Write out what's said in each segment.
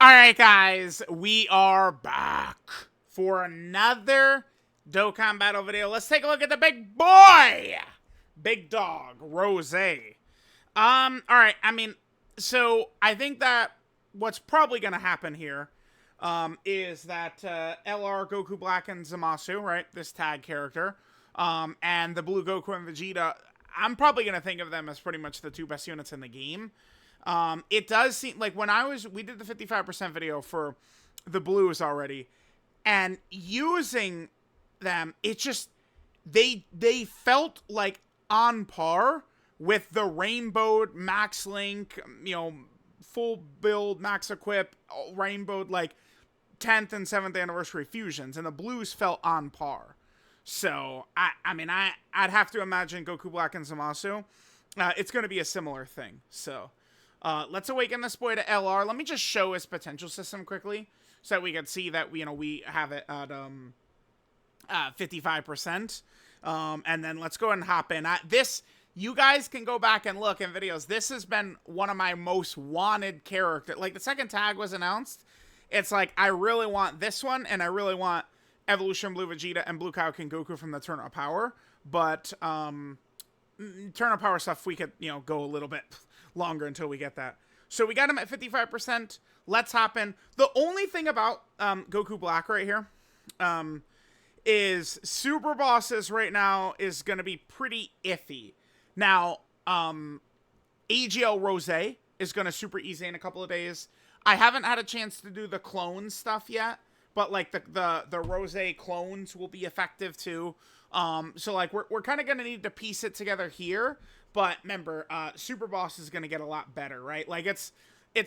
Alright guys, we are back for another Dokkan battle video. Let's take a look at the big boy! Big dog, Rose. Alright, so I think that what's probably gonna happen here is that LR, Goku Black, and ZAMASU, right, this tag character, and the blue Goku and Vegeta, I'm probably gonna think of them as pretty much the two best units in the game. It does seem like when we did the 55% video for the blues already, and using them, it just, they felt like on par with the rainbowed Max Link, you know, full build, max equip, rainbowed, like 10th and 7th anniversary fusions, and the blues felt on par. So, I'd have to imagine Goku Black and ZAMASU, it's going to be a similar thing, so... let's awaken this boy to LR. Let me just show his potential system quickly so that we can see that, we have it at 55%. And then let's go ahead and hop in. You guys can go back and look in videos. This has been one of my most wanted characters. Like, the second tag was announced. It's like, I really want this one, and I really want Evolution Blue Vegeta and Blue Kaioken Goku from the Turn Up Power. But, Turn Up Power stuff, we could, go a little bit longer until we get that. So we got him at 55%. Let's hop in. The only thing about Goku Black right here is Super Bosses right now is going to be pretty iffy. Now, AGL Rose is going to super easy in a couple of days. I haven't had a chance to do the clone stuff yet, but like the Rose clones will be effective too. So like we're kind of going to need to piece it together here. But remember, Super Boss is going to get a lot better, right? Like, it's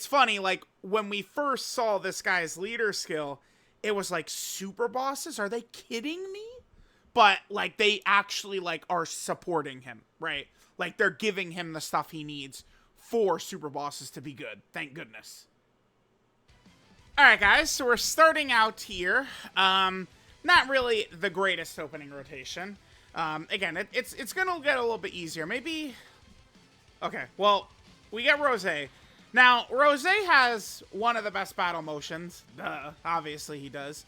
funny, like, when we first saw this guy's leader skill, it was like, Super Bosses? Are they kidding me? But, like, they actually, like, are supporting him, right? Like, they're giving him the stuff he needs for Super Bosses to be good. Thank goodness. Alright, guys, so we're starting out here. Not really the greatest opening rotation. Again, it's gonna get a little bit easier. Maybe... Okay, well, we get Rose. Now, Rose has one of the best battle motions. Duh, obviously he does.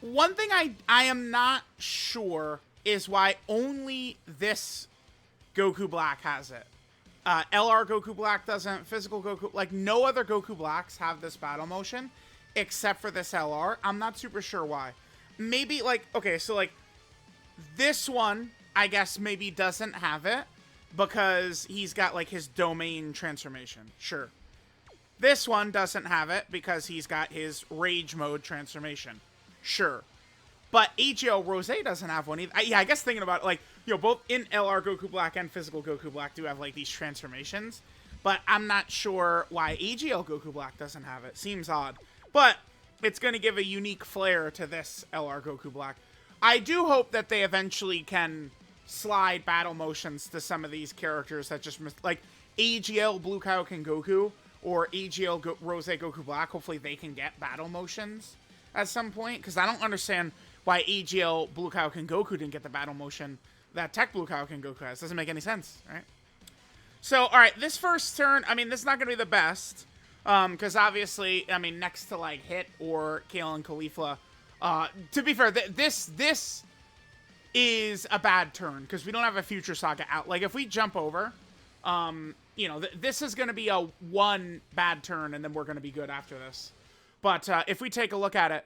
One thing I am not sure is why only this Goku Black has it. LR Goku Black doesn't, Physical Goku... Like, no other Goku Blacks have this battle motion, except for this LR. I'm not super sure why. Maybe, like... Okay, so, like... This one, I guess, maybe doesn't have it because he's got, like, his domain transformation. Sure. This one doesn't have it because he's got his rage mode transformation. Sure. But AGL Rose doesn't have one either. Yeah, I guess thinking about it, like, both in LR Goku Black and Physical Goku Black do have, like, these transformations. But I'm not sure why AGL Goku Black doesn't have it. Seems odd. But it's going to give a unique flair to this LR Goku Black. I do hope that they eventually can slide battle motions to some of these characters that just, like, AGL Blue Kaioken Goku or AGL Rose Goku Black. Hopefully they can get battle motions at some point, because I don't understand why AGL Blue Kaioken Goku didn't get the battle motion that Tech Blue Kaioken Goku has. Doesn't make any sense, right? So, alright, this first turn, this is not going to be the best, because obviously, next to, like, Hit or Kale and Caulifla, to be fair, this is a bad turn, because we don't have a Future Saga out. Like, if we jump over, this is going to be a one bad turn, and then we're going to be good after this. But if we take a look at it,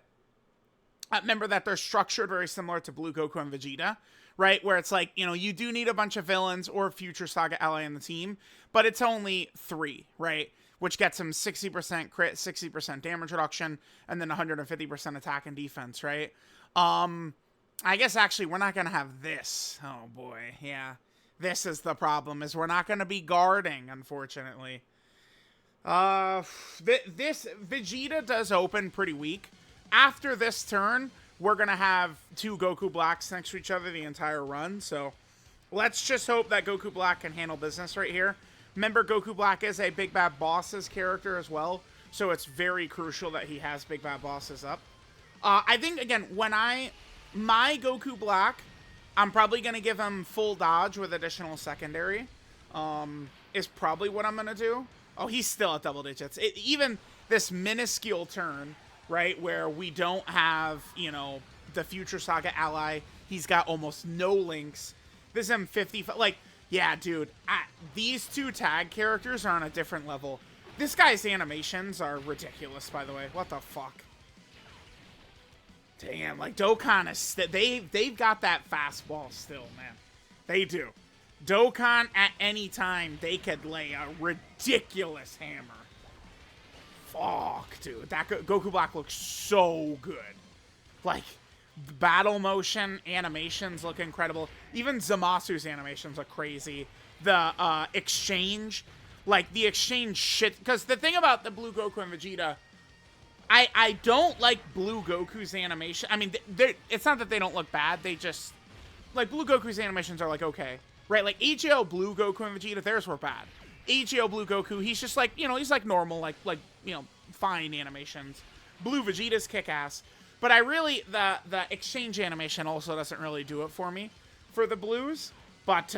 remember that they're structured very similar to Blue Goku and Vegeta, right? Where it's like, you do need a bunch of villains or Future Saga ally in the team, but it's only 3, right? Which gets him 60% crit, 60% damage reduction, and then 150% attack and defense, right? I guess actually we're not going to have this. Oh boy, yeah. This is the problem, is we're not going to be guarding, unfortunately. This Vegeta does open pretty weak. After this turn, we're going to have 2 Goku Blacks next to each other the entire run, so let's just hope that Goku Black can handle business right here. Remember, Goku Black is a Big Bad Bosses character as well, so it's very crucial that he has Big Bad Bosses up. I think, again, my Goku Black, I'm probably going to give him full dodge with additional secondary, is probably what I'm going to do. Oh, he's still at double digits. Even this minuscule turn, right, where we don't have, you know, the Future Saga ally. He's got almost no links. This M50, like, yeah, dude, these two tag characters are on a different level. This guy's animations are ridiculous, by the way. What the fuck? Damn, like, Dokkan is, they've got that fastball still, man. They do. Dokkan, at any time, they could lay a ridiculous hammer. Fuck, dude. That Goku Black looks so good. Like, battle motion, animations look incredible. Even Zamasu's animations look crazy. The exchange, like, the exchange shit. Because the thing about the Blue Goku and Vegeta, I don't like Blue Goku's animation. I mean, it's not that they don't look bad. They just, like, Blue Goku's animations are, like, okay. Right? Like, AGL Blue Goku and Vegeta, theirs were bad. AGL Blue Goku, he's just, like, you know, he's, like, normal, like you know, fine animations. Blue Vegeta's kick-ass. But I really, the exchange animation also doesn't really do it for me for the Blues. But,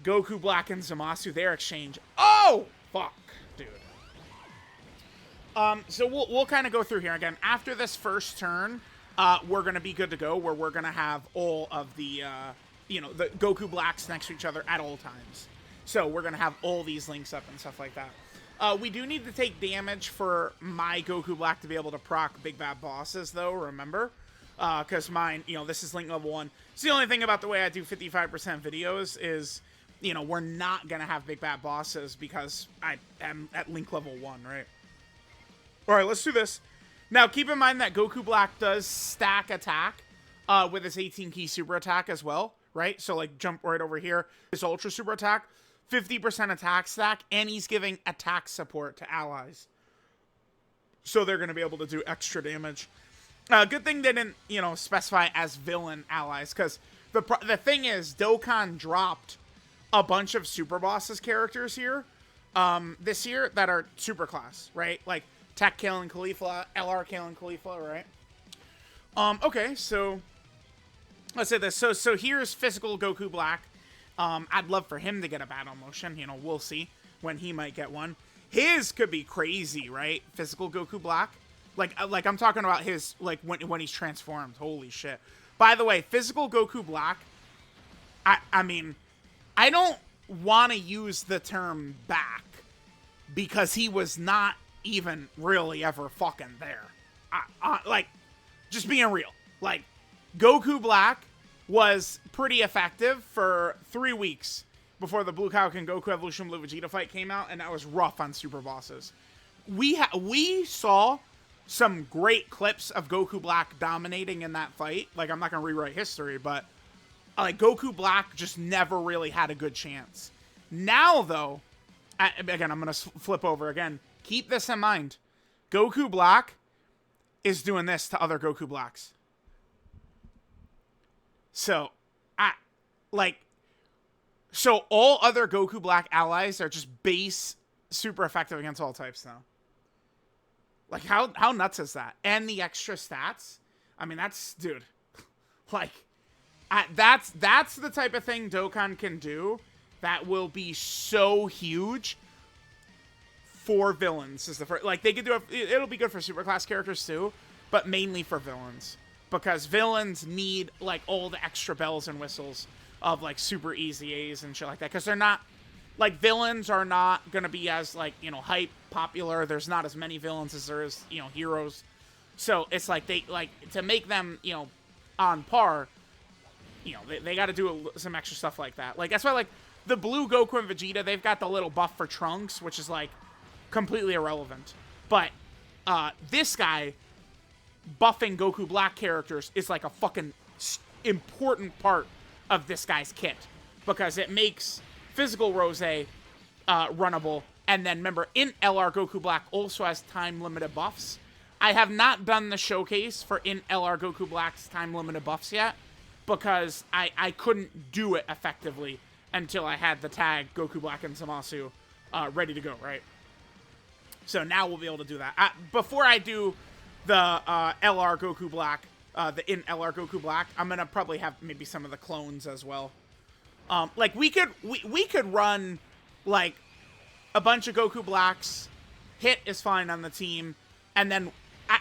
Goku Black and Zamasu, their exchange. Oh! Fuck, dude. So we'll kind of go through here again. After this first turn, we're going to be good to go, where we're going to have all of the, you know, the Goku Blacks next to each other at all times. So we're going to have all these links up and stuff like that. We do need to take damage for my Goku Black to be able to proc Big Bad Bosses, though, remember? Because mine, you know, this is link level 1. It's the only thing about the way I do 55% videos is, you know, we're not going to have Big Bad Bosses because I am at link level 1, right? Alright, let's do this. Now, keep in mind that Goku Black does stack attack with his 18-key super attack as well, right? So, like, jump right over here. His Ultra Super Attack, 50% attack stack, and he's giving attack support to allies. So they're going to be able to do extra damage. Good thing they didn't, you know, specify as villain allies, because the thing is, Dokkan dropped a bunch of Super Bosses characters here this year that are super class, right? Like, Tech Kale and Khalifa, LR Kale and Khalifa, right? Okay, so let's say this. So here's Physical Goku Black. I'd love for him to get a battle motion. You know, we'll see when he might get one. His could be crazy, right? Physical Goku Black. Like I'm talking about his, like, when he's transformed. Holy shit. By the way, Physical Goku Black, I mean, I don't want to use the term back because he was not even really ever fucking there. Like, just being real. Like, Goku Black was pretty effective for 3 weeks before the Blue Kaioken Goku Evolution Blue Vegeta fight came out, and that was rough on Super Bosses. We saw some great clips of Goku Black dominating in that fight. Like, I'm not going to rewrite history, but, like, Goku Black just never really had a good chance. Now, though, again, I'm going to flip over again. Keep this in mind. Goku Black is doing this to other Goku Blacks. So, so all other Goku Black allies are just base super effective against all types now. Like, how nuts is that? And the extra stats? I mean, that's, dude, like, that's the type of thing Dokkan can do that will be so huge for villains. Is the first, like, they could do it'll be good for superclass characters too, but mainly for villains. Because villains need, like, all the extra bells and whistles of, like, super easy A's and shit like that. Because they're not, like, villains are not going to be as, like, you know, hype, popular. There's not as many villains as there is, you know, heroes. So it's like they, like, to make them, you know, on par, you know, they got to do some extra stuff like that. Like, that's why, like, the Blue Goku and Vegeta, they've got the little buff for Trunks, which is, like, completely irrelevant. But this guy buffing Goku Black characters is like a fucking important part of this guy's kit, because it makes Physical Rose runnable. And then remember, in LR Goku Black also has time limited buffs. I have not done the showcase for in LR Goku Black's time limited buffs yet, because I couldn't do it effectively until I had the tag Goku Black and Zamasu ready to go, right? So now we'll be able to do that. Before I do the LR Goku Black, the in LR Goku Black, I'm gonna probably have maybe some of the clones as well. Like, we could run, like, a bunch of Goku Blacks Hit is fine on the team. And then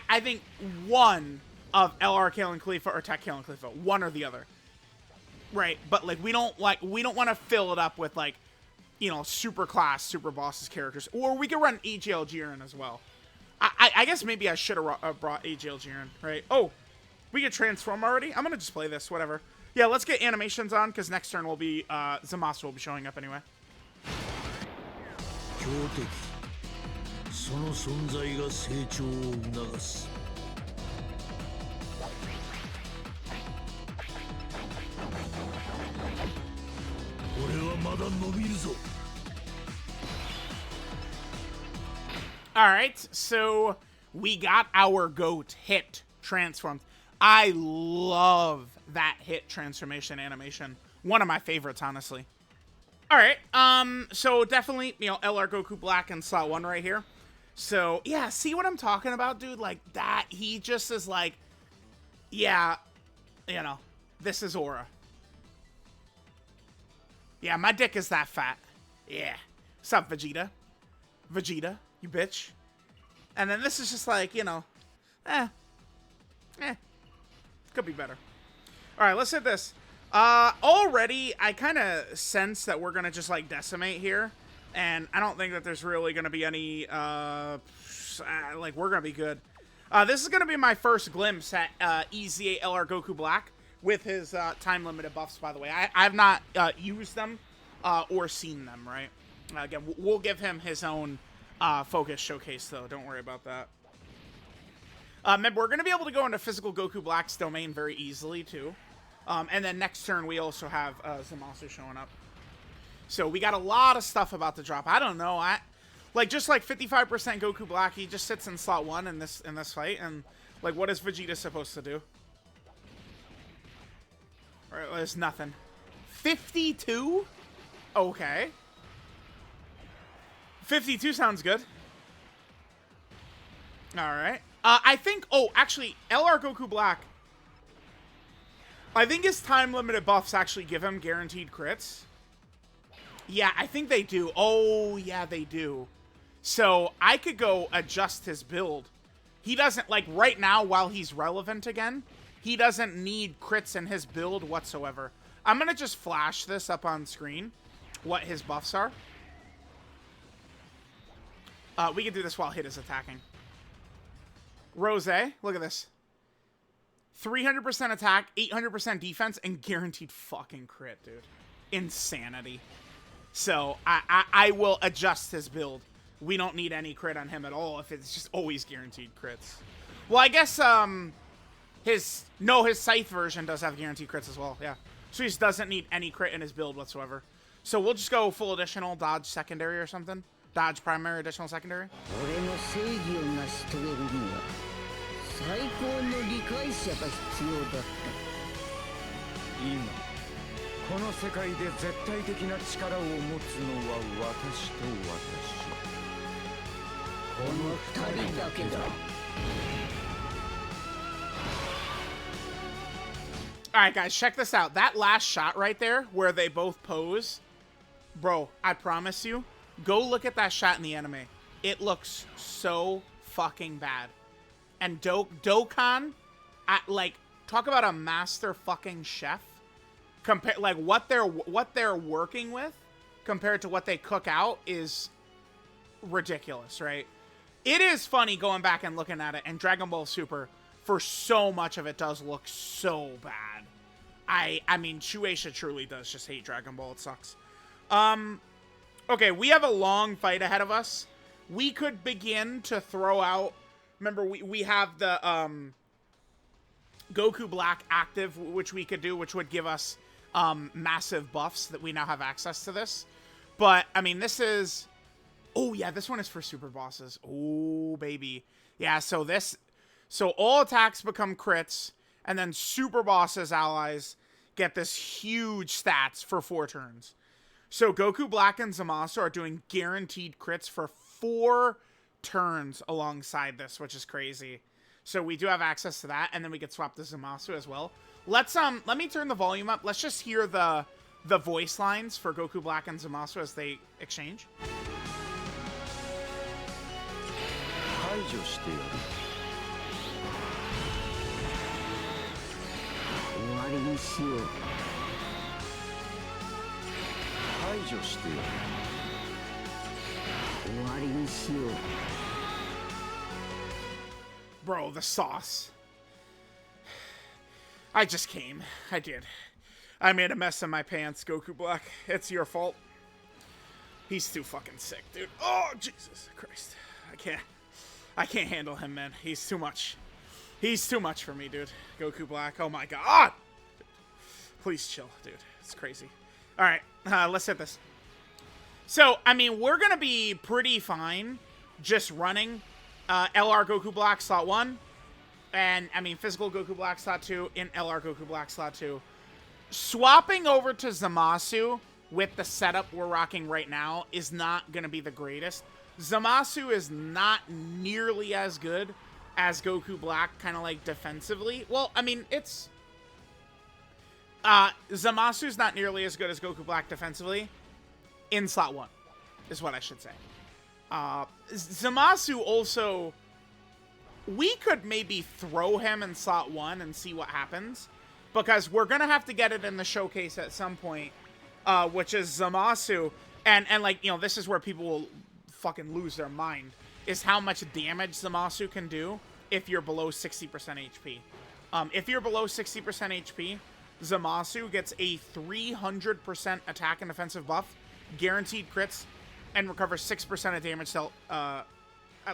I think one of LR Kale and Khalifa or Tech Kale and Khalifa. One or the other. Right. But like we don't want to fill it up with like, you know, super class, super bosses characters. Or we could run AGL Jiren as well. I guess maybe I should have brought AGL Jiren, right? Oh, we could transform already? I'm going to just play this, whatever. Yeah, let's get animations on, because next turn will be, ZAMASU will be showing up anyway. Alright, so we got our GOAT Hit transformed. I love that Hit transformation animation. One of my favorites, honestly. Alright, so definitely, you know, LR Goku Black in slot 1 right here. So, yeah, see what I'm talking about, dude? Like, that, he just is like, yeah, you know, this is Aura. Yeah, my dick is that fat. Yeah. What's up, Vegeta? Vegeta, you bitch. And then this is just like, you know, could be better. All right, let's hit this. Already, I kind of sense that we're going to just, like, decimate here. And I don't think that there's really going to be any, like, we're going to be good. This is going to be my first glimpse at EZA LR Goku Black with his time-limited buffs, by the way. I've not used them or seen them, right? Again, we'll give him his own focus showcase, though. Don't worry about that. Remember, we're going to be able to go into physical Goku Black's domain very easily, too. And then next turn, we also have ZAMASU showing up. So we got a lot of stuff about to drop. I don't know. Just like 55% Goku Black, he just sits in slot 1 in this fight. And, like, what is Vegeta supposed to do? All right, there's nothing. 52? Okay. 52 sounds good. All right. I think, actually, LR Goku Black, I think his time-limited buffs actually give him guaranteed crits. Yeah, I think they do. Oh, yeah, they do. So I could go adjust his build. He doesn't, like, right now, while he's relevant again, he doesn't need crits in his build whatsoever. I'm going to just flash this up on screen, what his buffs are. We can do this while Hit is attacking. Rose, look at this. 300% attack, 800% defense, and guaranteed fucking crit, dude. Insanity. So, I will adjust his build. We don't need any crit on him at all if it's just always guaranteed crits. Well, I guess, his Scythe version does have guaranteed crits as well, yeah. So he just doesn't need any crit in his build whatsoever. So we'll just go full additional, dodge secondary or something. Dodge primary, additional secondary. Alright guys, check this out. That last shot right there, where they both pose, bro, I promise you, go look at that shot in the anime. It looks so fucking bad. And Dokkan, like, talk about a master fucking chef. Compare, like, what they're working with compared to what they cook out is ridiculous, right? It is funny going back and looking at it, and Dragon Ball Super, for so much of it, does look so bad. I mean, Shueisha truly does just hate Dragon Ball. It sucks. Okay, we have a long fight ahead of us. We could begin to throw out... Remember, we have the Goku Black active, which we could do, which would give us massive buffs that we now have access to this. But, I mean, this is... Oh, yeah, this one is for super bosses. Oh, baby. Yeah, so this... So all attacks become crits, and then super bosses allies get this huge stats for 4 turns. So Goku Black and ZAMASU are doing guaranteed crits for 4 turns alongside this, which is crazy. So we do have access to that, and then we could swap to ZAMASU as well. Let's let me turn the volume up. Let's just hear the voice lines for Goku Black and ZAMASU as they exchange. 除してやる。終わりにしよう。排除してやる。終わりにしよう。 Bro, the sauce. I just came. I did. I made a mess in my pants, Goku Black. It's your fault. He's too fucking sick, dude. Oh, Jesus Christ. I can't handle him, man. He's too much. He's too much for me, dude. Goku Black. Oh my god. Please chill, dude. It's crazy. All right, let's hit this. So, I mean, we're going to be pretty fine just running LR Goku Black slot 1. And, I mean, physical Goku Black slot 2 in LR Goku Black slot 2. Swapping over to ZAMASU with the setup we're rocking right now is not going to be the greatest. ZAMASU is not nearly as good as Goku Black, kind of like defensively. Well, I mean, it's... ZAMASU's not nearly as good as Goku Black defensively in slot 1, is what I should say. ZAMASU also... We could maybe throw him in slot 1 and see what happens, because we're going to have to get it in the showcase at some point, which is ZAMASU. And like, you know, this is where people will fucking lose their mind, is how much damage ZAMASU can do if you're below 60% HP. If you're below 60% HP, ZAMASU gets a 300% attack and defensive buff, guaranteed crits, and recovers 6% of damage dealt,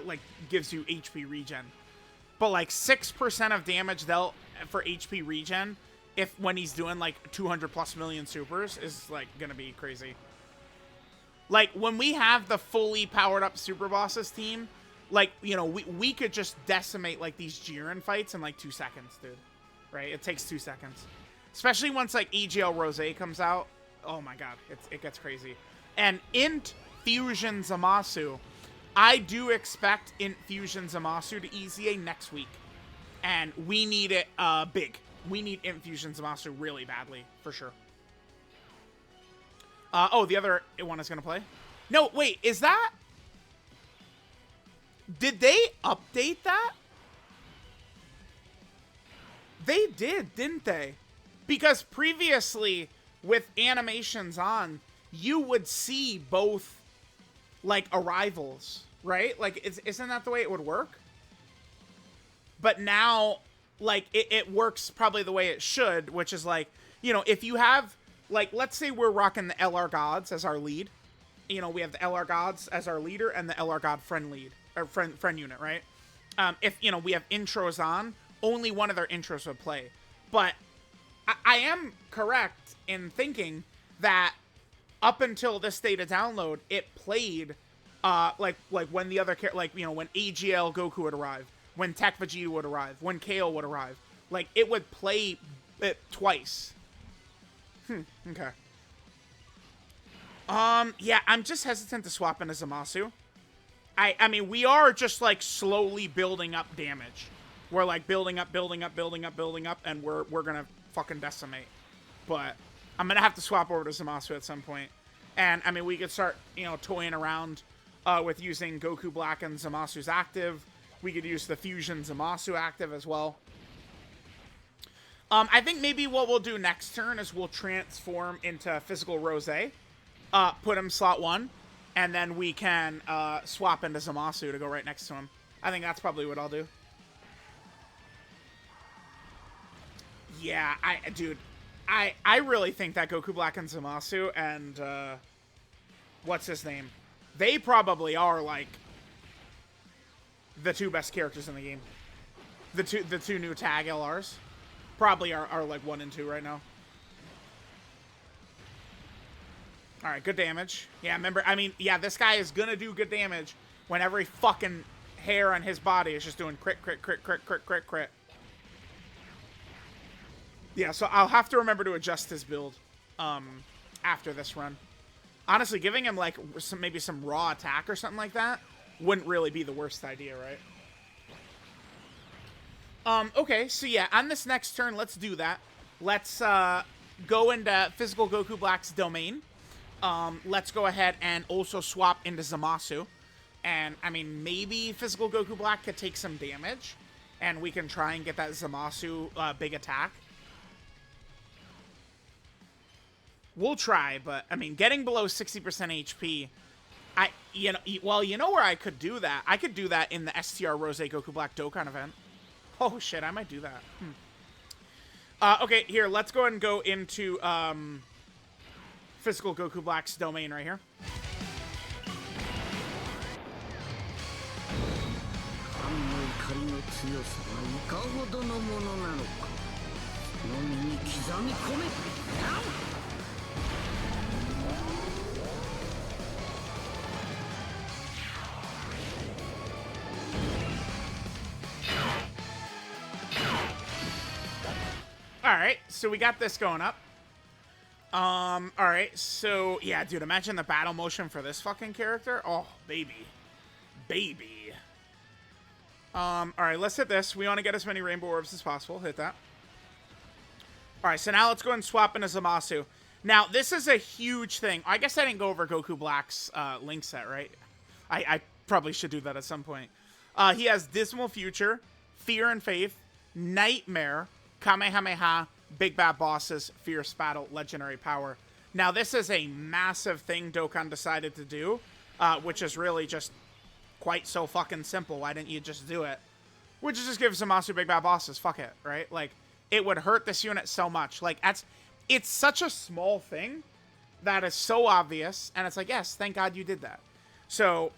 like, gives you HP regen. But, like, 6% of damage dealt for HP regen, when he's doing, like, 200 plus million supers, is, like, gonna be crazy. Like, when we have the fully powered up super bosses team, like, you know, we could just decimate, like, these Jiren fights in, like, 2 seconds, dude. Right? It takes 2 seconds. Especially once, like, EGL Rose comes out. Oh, my God. It gets crazy. And Int Fusion ZAMASU, I do expect Int Fusion ZAMASU to EZA next week. And we need it big. We need Int Fusion ZAMASU really badly, for sure. Oh, the other one is going to play? No, wait, is that... Did they update that? They did, didn't they? Because previously, with animations on, you would see both, like, arrivals, right? Like, isn't that the way it would work? But now, like, it works probably the way it should, which is, like, you know, if you have, like, let's say we're rocking the LR Gods as our lead. You know, we have the LR Gods as our leader and the LR God friend lead, or friend unit, right? If, you know, we have intros on, only one of their intros would play. But I am correct in thinking that up until this data download, it played, like when the other, like, you know, when AGL Goku would arrive, when Tech Vegeta would arrive, when Kale would arrive, like, it would play it twice. Okay. Yeah, I'm just hesitant to swap into ZAMASU. I mean, we are just, like, slowly building up damage. We're, like, building up, and we're gonna fucking decimate. But I'm gonna have to swap over to ZAMASU at some point. And, I mean, we could start, you know, toying around with using Goku Black and ZAMASU's active. We could use the Fusion ZAMASU active as well. I think maybe what we'll do next turn is we'll transform into Physical Rose. Put him slot 1. And then we can swap into ZAMASU to go right next to him. I think that's probably what I'll do. Yeah, dude, I really think that Goku Black and ZAMASU and, what's his name? They probably are, like, the 2 best characters in the game. The two new tag LRs probably are like 1 and 2 right now. Alright, good damage. Yeah, remember, I mean, yeah, this guy is gonna do good damage when every fucking hair on his body is just doing crit, crit, crit, crit, crit, crit, crit. Yeah, so I'll have to remember to adjust his build after this run. Honestly, giving him, like, maybe some raw attack or something like that wouldn't really be the worst idea, right? Okay, so yeah, on this next turn, let's do that. Let's go into Physical Goku Black's domain. Let's go ahead and also swap into ZAMASU. And, I mean, maybe Physical Goku Black could take some damage. And we can try and get that Zamasu big attack. We'll try, but, I mean, getting below 60% HP... you know where I could do that? I could do that in the STR Rose Goku Black Dokkan event. Oh, shit, I might do that. Okay, here, let's go ahead and go into Physical Goku Black's domain right here. Alright, so we got this going up. Alright, so, yeah, dude, imagine the battle motion for this fucking character. Oh, baby. Baby. Alright, let's hit this. We want to get as many rainbow orbs as possible. Hit that. Alright, so now let's go and swap into Zamasu. Now, this is a huge thing. I guess I didn't go over Goku Black's link set, right? I probably should do that at some point. He has Dismal Future, Fear and Faith, Nightmare, Kamehameha, Big Bad Bosses, Fierce Battle, Legendary Power. Now, this is a massive thing Dokkan decided to do, which is really just quite so fucking simple. Why didn't you just do it? Which is just give Zamasu Big Bad Bosses. Fuck it, right? Like, it would hurt this unit so much. Like, it's such a small thing that is so obvious, and it's like, yes, thank God you did that. So,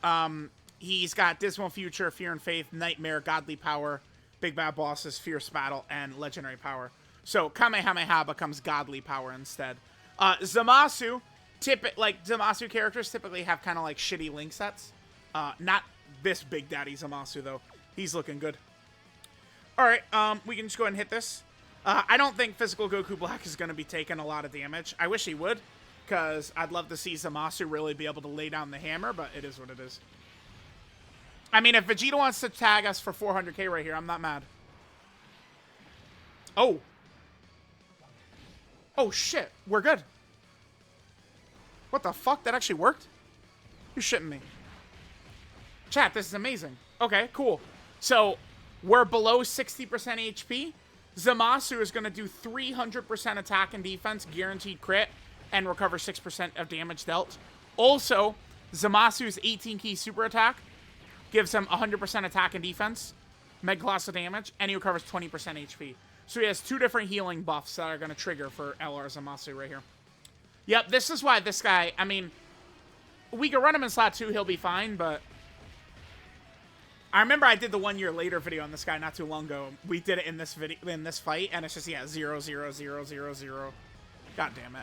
he's got Dismal Future, Fear and Faith, Nightmare, Godly Power, Big Bad Bosses, Fierce Battle, and Legendary Power. So, Kamehameha becomes Godly Power instead. Zamasu, Zamasu characters typically have kind of like shitty link sets. Not this Big Daddy Zamasu, though. He's looking good. Alright, we can just go ahead and hit this. I don't think Physical Goku Black is going to be taking a lot of damage. I wish he would, because I'd love to see Zamasu really be able to lay down the hammer, but it is what it is. I mean, if Vegeta wants to tag us for 400k right here, I'm not mad. Oh. Oh, shit. We're good. What the fuck? That actually worked? You're shitting me. Chat, this is amazing. Okay, cool. So, we're below 60% HP. Zamasu is going to do 300% attack and defense, guaranteed crit, and recover 6% of damage dealt. Also, Zamasu's 18 key super attack gives him 100% attack and defense, Meg Colossal damage, and he recovers 20% HP. So he has two different healing buffs that are going to trigger for LR Zamasu right here. Yep, this is why this guy, I mean, we could run him in slot 2, he'll be fine, but I remember I did the 1 year later video on this guy not too long ago. We did it in this video, in this fight, and it's just, yeah, 0, 0, 0, 0, 0. God damn it.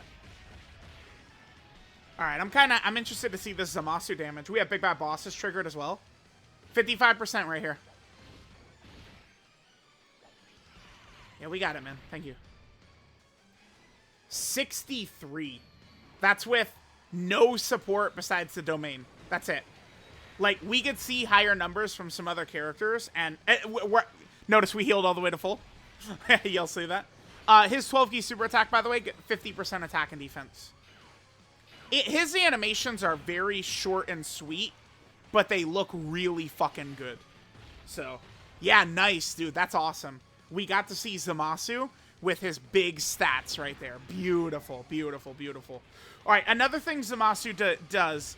Alright, I'm interested to see this Zamasu damage. We have Big Bad Bosses triggered as well. 55% right here. Yeah, we got it, man. Thank you. 63. That's with no support besides the domain. That's it. Like, we could see higher numbers from some other characters, and notice we healed all the way to full. You'll see that. His 12 key super attack, by the way, get 50% attack and defense. His animations are very short and sweet, but they look really fucking good. So, yeah, nice, dude. That's awesome. We got to see Zamasu with his big stats right there. Beautiful, beautiful, beautiful. All right, another thing Zamasu does,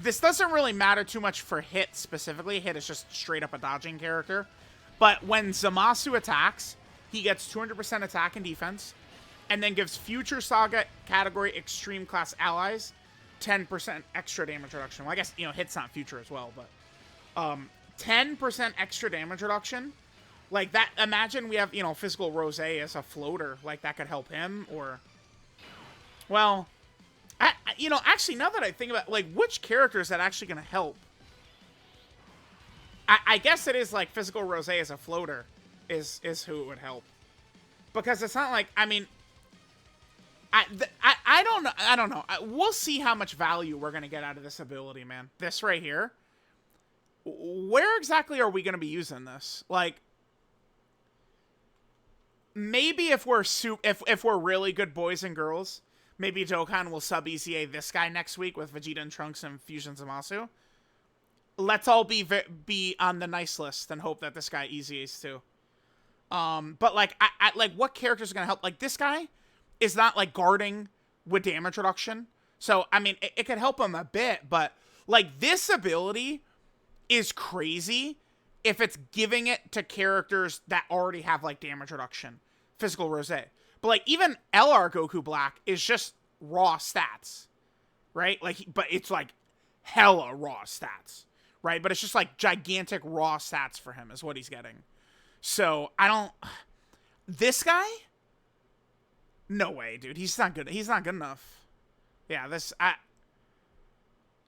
this doesn't really matter too much for Hit specifically. Hit is just straight up a dodging character. But when Zamasu attacks, he gets 200% attack and defense, and then gives future Saga category extreme class allies 10% extra damage reduction. Well, I guess, you know, Hit's not future as well, but 10% extra damage reduction. Like, that, imagine we have, you know, Physical Rose as a floater. Like, that could help him, or, well, you know, actually, now that I think about, like, which character is that actually going to help? I guess it is, like, Physical Rose as a floater is who it would help. Because it's not like, I mean, I don't know. I don't know. We'll see how much value we're going to get out of this ability, man. This right here. Where exactly are we going to be using this? Like, maybe if we're if we're really good boys and girls, maybe Dokkan will sub EZA this guy next week with Vegeta and Trunks and Fusion Zamasu. let's all be on the nice list and hope that this guy easy ace too. But like, I like what characters are gonna help? Like this guy is not like guarding with damage reduction, so I mean it could help him a bit, but like this ability is crazy if it's giving it to characters that already have like damage reduction, physical rose. But like even LR Goku Black is just raw stats, right? Like, but it's like hella raw stats, right? But it's just like gigantic raw stats for him is what he's getting. So I don't. This guy? No way, dude. He's not good. He's not good enough. Yeah,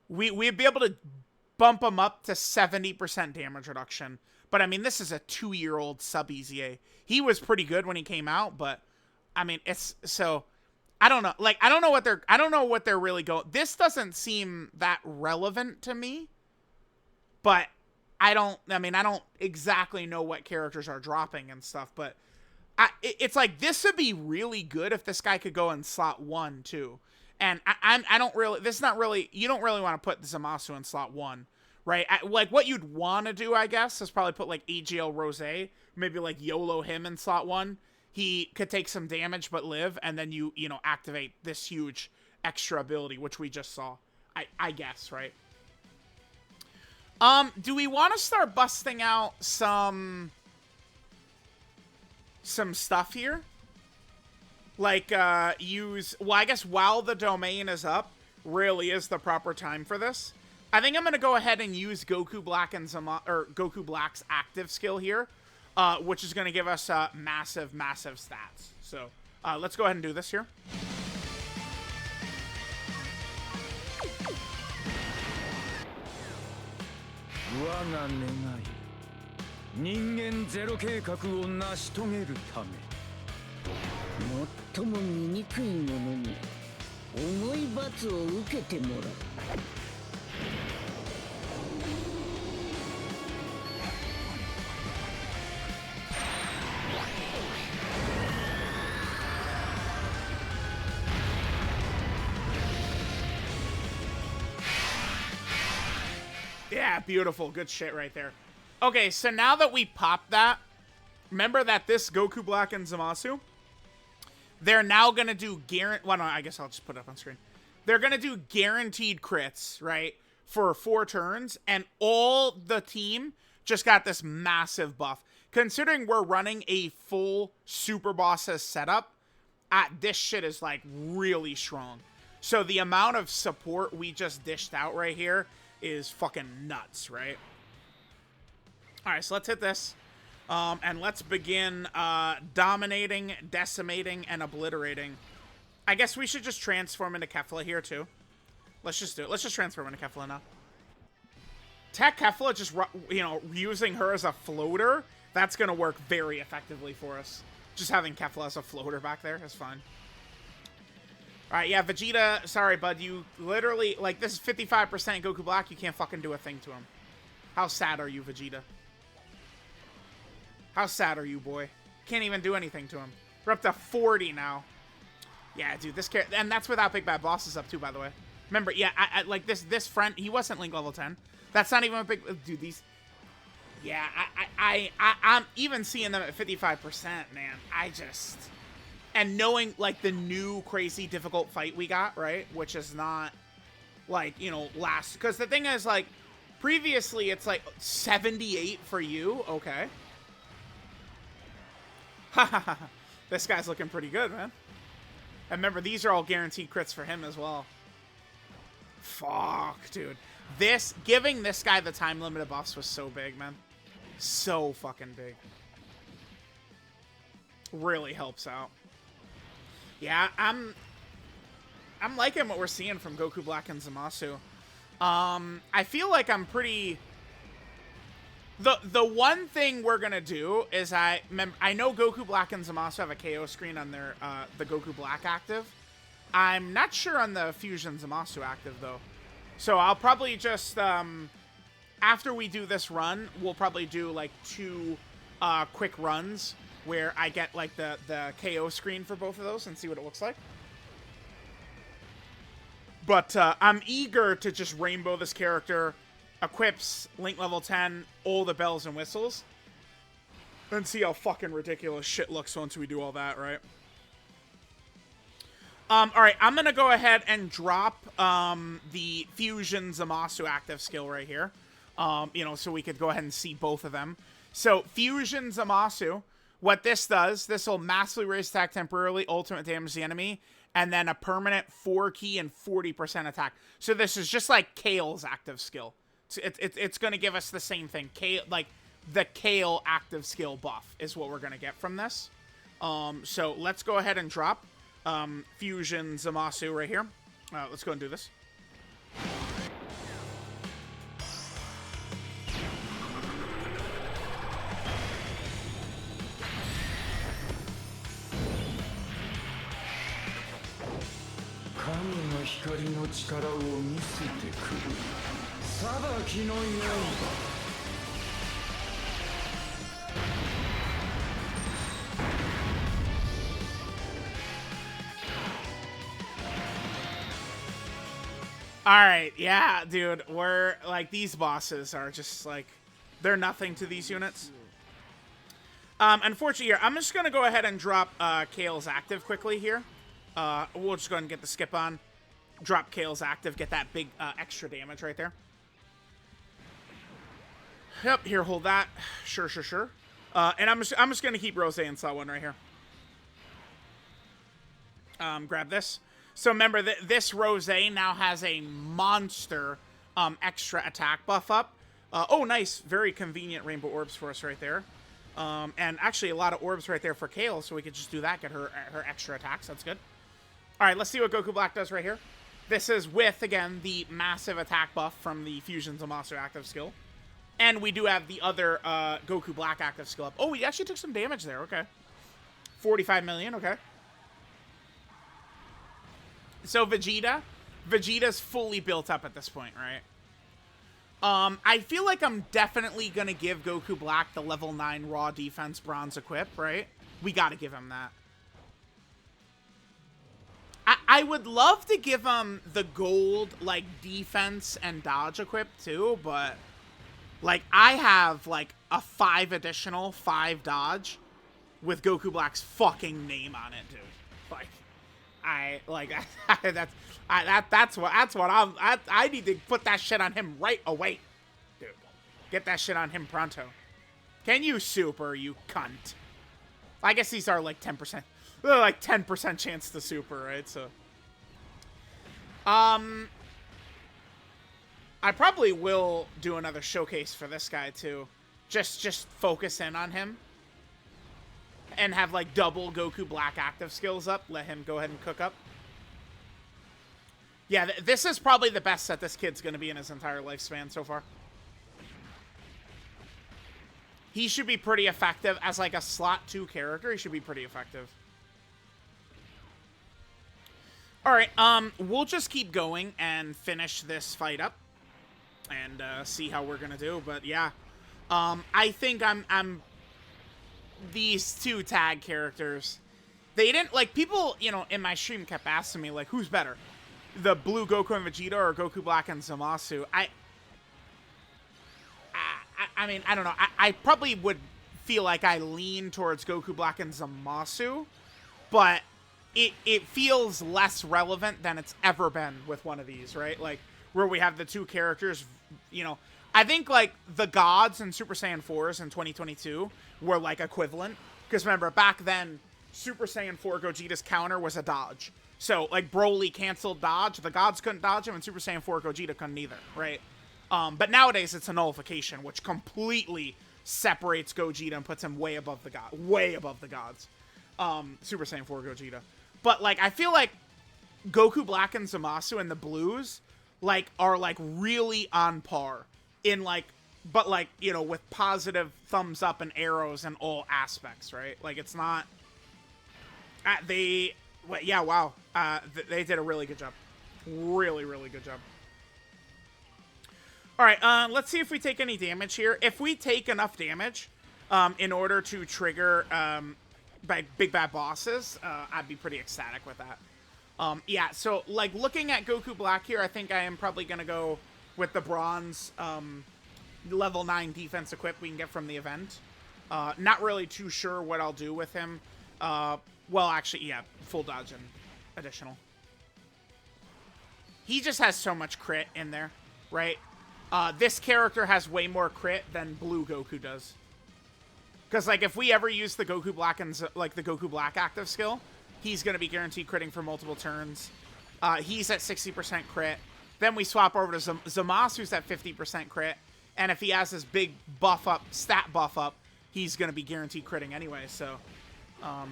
we'd be able to bump him up to 70% damage reduction. But I mean, this is a 2-year-old sub EZA. He was pretty good when he came out, but I mean, it's so. I don't know. Like, I don't know what they're really going. This doesn't seem that relevant to me. But I don't exactly know what characters are dropping and stuff. But it's like, this would be really good if this guy could go in slot 1 too. And I don't really, this is not really, you don't really want to put ZAMASU in slot 1, right? Like, what you'd want to do, I guess, is probably put like AGL Rose, maybe like YOLO him in slot 1. He could take some damage but live, and then you know, activate this huge extra ability, which we just saw. I guess, right? Do we want to start busting out some stuff here? Like, well, I guess while the domain is up, really is the proper time for this. I think I'm gonna go ahead and use Goku Black and Goku Black's active skill here. Which is going to give us massive stats. So let's go ahead and do this here. Yeah, beautiful. Good shit right there. Okay, so now that we popped that, remember that this Goku Black and ZAMASU, they're now going to do well, no, I guess I'll just put it up on screen. They're going to do guaranteed crits, right, for 4 turns, and all the team just got this massive buff. Considering we're running a full Super Bosses setup, this shit is, like, really strong. So the amount of support we just dished out right here is fucking nuts, right? Alright, so let's hit this. And let's begin dominating, decimating, and obliterating. I guess we should just transform into Kefla here, too. Let's just do it. Let's just transform into Kefla now. Tech Kefla, just, you know, using her as a floater, that's going to work very effectively for us. Just having Kefla as a floater back there is fine. Alright, yeah, Vegeta, sorry, bud, you literally, like, this is 55% Goku Black, you can't fucking do a thing to him. How sad are you, Vegeta? How sad are you, boy? Can't even do anything to him. We're up to 40 now. Yeah, dude, this character, and that's without Big Bad Boss is up too, by the way. Remember, yeah, I like, this friend, he wasn't Link level 10. That's not even a big, dude, these, yeah, I'm even seeing them at 55%, man. I just... And knowing, like, the new crazy difficult fight we got, right? Which is not, like, you know, last... Because the thing is, like, previously it's, like, 78 for you. Okay. This guy's looking pretty good, man. And remember, these are all guaranteed crits for him as well. Fuck, dude. Giving this guy the time-limited buffs was so big, man. So fucking big. Really helps out. Yeah, I'm liking what we're seeing from Goku Black and ZAMASU. I feel like I'm pretty... The one thing we're gonna do is I know Goku Black and ZAMASU have a KO screen on their the Goku Black active. I'm not sure on the Fusion ZAMASU active though. So I'll probably just after we do this run, we'll probably do like 2 quick runs where I get, like, the KO screen for both of those and see what it looks like. But I'm eager to just rainbow this character equips Link level 10, all the bells and whistles. And see how fucking ridiculous shit looks once we do all that, right? Alright, I'm gonna go ahead and drop the Fusion ZAMASU active skill right here. You know, so we could go ahead and see both of them. So, Fusion ZAMASU, what this does, this will massively raise attack temporarily, ultimate damage to the enemy, and then a permanent 4-key and 40% attack. So this is just like Kale's active skill. It's going to give us the same thing. Like, the Kale active skill buff is what we're going to get from this. So let's go ahead and drop Fusion ZAMASU right here. Let's go and do this. Alright, yeah, dude, we're, like, these bosses are just, like, they're nothing to these units. Unfortunately here, I'm just gonna go ahead and drop, Kale's active quickly here. We'll just go ahead and get the skip on. Drop Kale's active, get that big, extra damage right there. Yep, here, hold that. Sure. And I'm just gonna keep Rose in slot 1 right here. Grab this. So remember that this Rose now has a monster extra attack buff up. Oh, nice. Very convenient rainbow orbs for us right there. And actually a lot of orbs right there for Kale, so we could just do that, get her extra attacks. That's good. All right, let's see what Goku Black does right here. This is with, again, the massive attack buff from the Fusion ZAMASU active skill. And we do have the other Goku Black active skill up. Oh, we actually took some damage there. Okay. 45 million. Okay. So Vegeta's fully built up at this point, right? I feel like I'm definitely going to give Goku Black the level 9 raw defense bronze equip, right? We got to give him that. I would love to give him the gold, like, defense and dodge equip too, but, like, I have, like, a 5 additional 5 dodge with Goku Black's fucking name on it, dude. Like, that's what I need to put that shit on him right away, dude. Get that shit on him pronto. Can you super, you cunt? I guess these are like 10%, like 10% chance to super, right? So, I probably will do another showcase for this guy too. Just focus in on him. And have, like, double Goku Black active skills up. Let him go ahead and cook up. Yeah, this is probably the best set this kid's going to be in his entire lifespan so far. He should be pretty effective as, like, a slot 2 character. He should be pretty effective. Alright, we'll just keep going and finish this fight up. And, see how we're going to do. But, yeah. I think I'm these 2 tag characters, they didn't, like, people, you know, in my stream kept asking me, like, who's better? The blue Goku and Vegeta or Goku Black and ZAMASU? I mean, I don't know. I probably would feel like I lean towards Goku Black and ZAMASU, but it feels less relevant than it's ever been with one of these, right? Like, where we have the 2 characters, you know, I think, like, the gods and Super Saiyan 4s in 2022 were, like, equivalent. Because, remember, back then, Super Saiyan 4 Gogeta's counter was a dodge. So, like, Broly canceled dodge. The gods couldn't dodge him, and Super Saiyan 4 Gogeta couldn't either, right? But nowadays, it's a nullification, which completely separates Gogeta and puts him way above the gods. Super Saiyan 4 Gogeta. But, like, I feel like Goku Black and ZAMASU and the blues, like, are, like, really on par. In, like, but, like, you know, with positive thumbs up and arrows in all aspects, right? Like, it's not, yeah, wow. They did a really good job. Really, really good job. All right, let's see if we take any damage here. If we take enough damage, in order to trigger, big bad bosses, I'd be pretty ecstatic with that. Yeah, so, like, looking at Goku Black here, I think I am probably gonna go with the bronze level 9 defense equip we can get from the event. Not really too sure what I'll do with him. Well, actually, yeah, full dodge and additional. He just has so much crit in there, right? This character has way more crit than Blue Goku does. Because, like, if we ever use the Goku Black and, like, the Goku Black active skill, he's going to be guaranteed critting for multiple turns. He's at 60% crit. Then we swap over to ZAMASU's at 50% crit. And if he has this big buff up, stat buff up, he's going to be guaranteed critting anyway. So,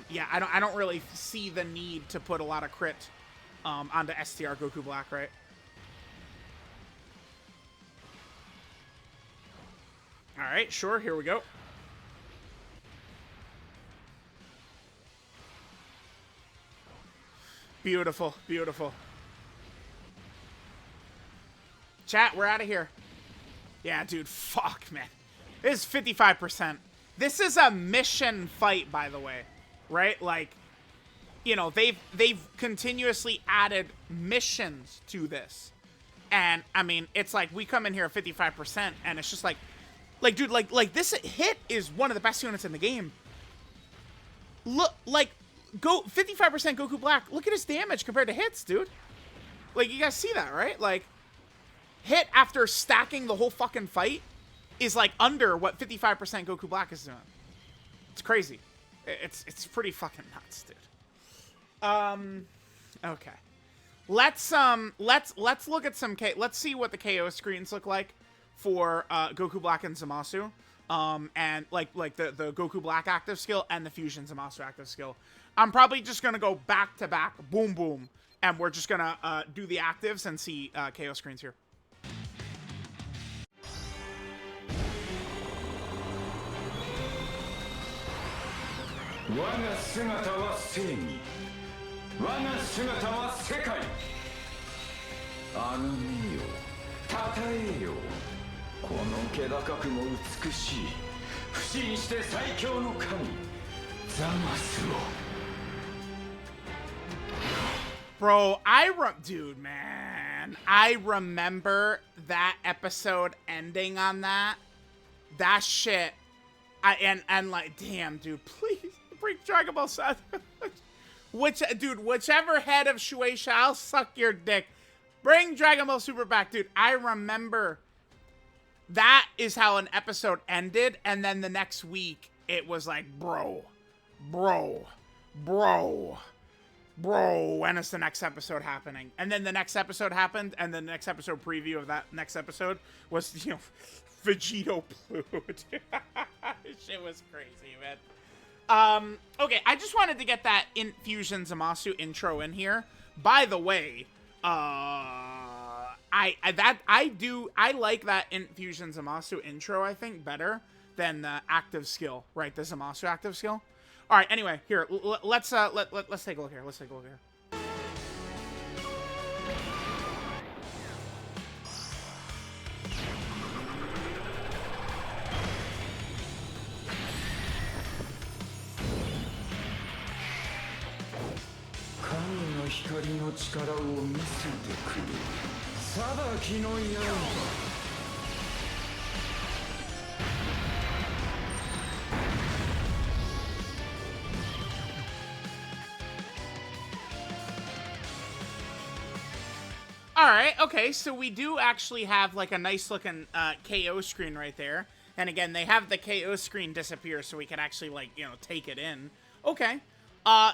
yeah, I don't really see the need to put a lot of crit onto STR Goku Black, right? All right, sure, here we go. Beautiful, beautiful. Chat, we're out of here. Yeah, dude, fuck, man. This is 55%. This is a mission fight, by the way, right? Like, you know, they've continuously added missions to this. And, I mean, it's like, we come in here at 55%, and it's just like, dude, like this hit is one of the best units in the game. Look, like, 55% Goku Black. Look at his damage compared to hits, dude. Like, you guys see that, right? Like, hit after stacking the whole fucking fight is, like, under what 55% Goku Black is doing. It's crazy. It's pretty fucking nuts, dude. Okay. Let's look at some let's see what the KO screens look like for Goku Black and ZAMASU. And like the Goku Black active skill and the Fusion ZAMASU active skill. I'm probably just gonna go back to back, boom boom, and we're just gonna do the actives and see KO screens here. Bro, dude, man, I remember that episode ending on that. That shit, and like, damn, dude, please bring Dragon Ball Seth. Whichever head of Shueisha, I'll suck your dick. Bring Dragon Ball Super back, dude. I remember that is how an episode ended, and then the next week it was like, bro, when is the next episode happening? And then the next episode happened, and then the next episode preview of that next episode was, you know, Vegito Blue. Shit was crazy, man. Okay, I just wanted to get that Fusion ZAMASU intro in here. By the way, I like that Fusion ZAMASU intro, I think, better than the active skill, right? The ZAMASU active skill. All right, anyway, here, let's take a look here. Let's take a look here. Alright, okay, so we do actually have, like, a nice looking KO screen right there. And again, they have the KO screen disappear so we can actually, like, you know, take it in. Okay.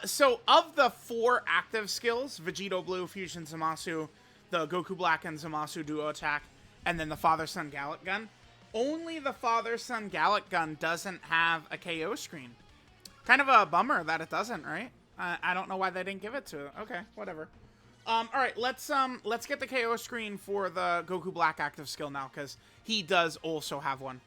So of the 4 active skills, Vegito Blue, Fusion ZAMASU, the Goku Black and ZAMASU Duo Attack, and then the Father-Son Gallic Gun, only the Father-Son Gallic Gun doesn't have a KO screen. Kind of a bummer that it doesn't, right? I don't know why they didn't give it to it. Okay, whatever. Alright, let's get the KO screen for the Goku Black active skill now, because he does also have one.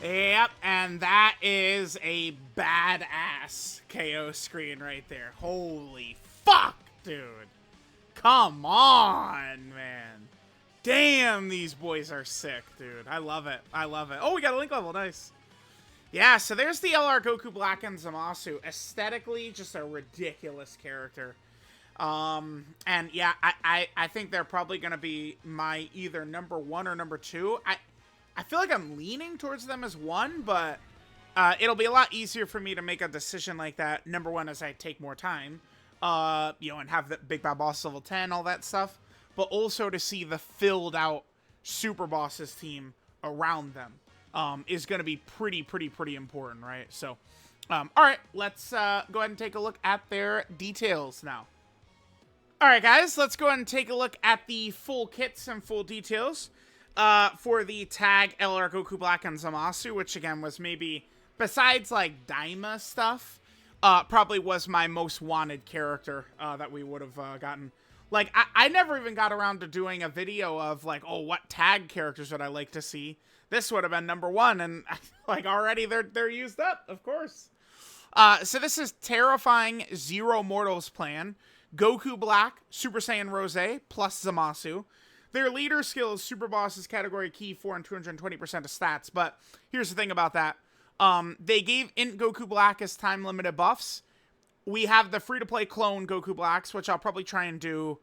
Yep, and that is a badass KO screen right there. Holy fuck, dude. Come on, man. Damn, these boys are sick, dude. I love it. I love it. Oh, we got a link level. Nice. Yeah, so there's the LR Goku Black and Zamasu. Aesthetically, just a ridiculous character. And yeah, I think they're probably going to be my either number 1 or number 2. I feel like I'm leaning towards them as 1, but it'll be a lot easier for me to make a decision like that. Number 1, as I take more time, you know, and have the Big Bad Boss level 10, all that stuff. But also to see the filled out Super Bosses team around them is going to be pretty important, right? So, all right, let's go ahead and take a look at their details now. All right, guys, let's go ahead and take a look at the full kits and full details for the tag LR Goku Black and Zamasu, which again was maybe, besides like Daima stuff, probably was my most wanted character that we would have gotten. Like, I never even got around to doing a video of like, oh, what tag characters would I like to see? This would have been number 1, and like already they're used up, of course. So this is Terrifying Zero Mortals Plan. Goku Black, Super Saiyan Rose, plus Zamasu. Their leader skill is Super Boss's category key 4 and 220% of stats. But here's the thing about that. They gave Int Goku Black as time-limited buffs. We have the free-to-play clone Goku Blacks, which I'll probably try and do.